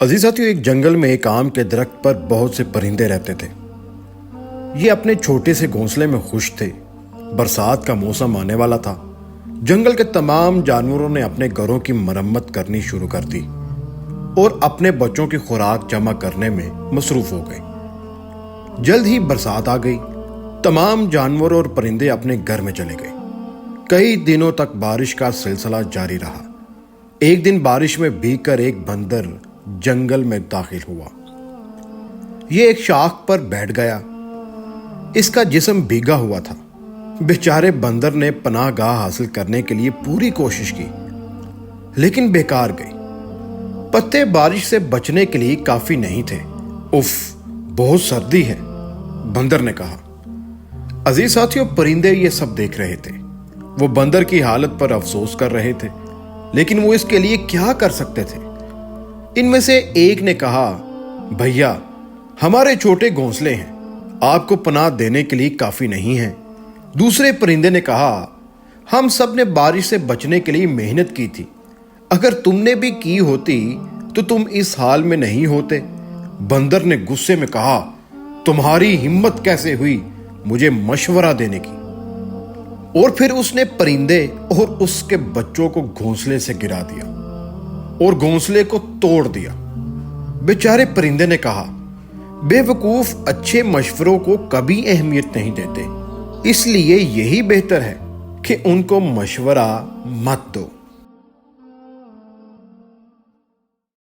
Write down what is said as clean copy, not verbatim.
عزیز ساتھیو، ایک جنگل میں ایک آم کے درخت پر بہت سے پرندے رہتے تھے۔ یہ اپنے چھوٹے سے گھونسلے میں خوش تھے۔ برسات کا موسم آنے والا تھا۔ جنگل کے تمام جانوروں نے اپنے گھروں کی مرمت کرنی شروع کر دی اور اپنے بچوں کی خوراک جمع کرنے میں مصروف ہو گئے۔ جلد ہی برسات آ گئی۔ تمام جانور اور پرندے اپنے گھر میں چلے گئے۔ کئی دنوں تک بارش کا سلسلہ جاری رہا۔ ایک دن بارش میں بھیگ کر ایک بندر جنگل میں داخل ہوا۔ یہ ایک شاخ پر بیٹھ گیا۔ اس کا جسم بھیگا ہوا تھا۔ بیچارے بندر نے پناہ گاہ حاصل کرنے کے لیے پوری کوشش کی، لیکن بیکار گئی۔ پتے بارش سے بچنے کے لیے کافی نہیں تھے۔ اف، بہت سردی ہے، بندر نے کہا۔ عزیز ساتھیوں، پرندے یہ سب دیکھ رہے تھے۔ وہ بندر کی حالت پر افسوس کر رہے تھے، لیکن وہ اس کے لیے کیا کر سکتے تھے؟ ان میں سے ایک نے کہا، بھیا، ہمارے چھوٹے گھونسلے ہیں، آپ کو پناہ دینے کے لیے کافی نہیں ہیں۔ دوسرے پرندے نے کہا، ہم سب نے بارش سے بچنے کے لیے محنت کی تھی، اگر تم نے بھی کی ہوتی تو تم اس حال میں نہیں ہوتے۔ بندر نے غصے میں کہا، تمہاری ہمت کیسے ہوئی مجھے مشورہ دینے کی؟ اور پھر اس نے پرندے اور اس کے بچوں کو گھونسلے سے گرا دیا اور گھونسلے کو توڑ دیا۔ بیچارے پرندے نے کہا، بے وقوف اچھے مشوروں کو کبھی اہمیت نہیں دیتے، اس لیے یہی بہتر ہے کہ ان کو مشورہ مت دو۔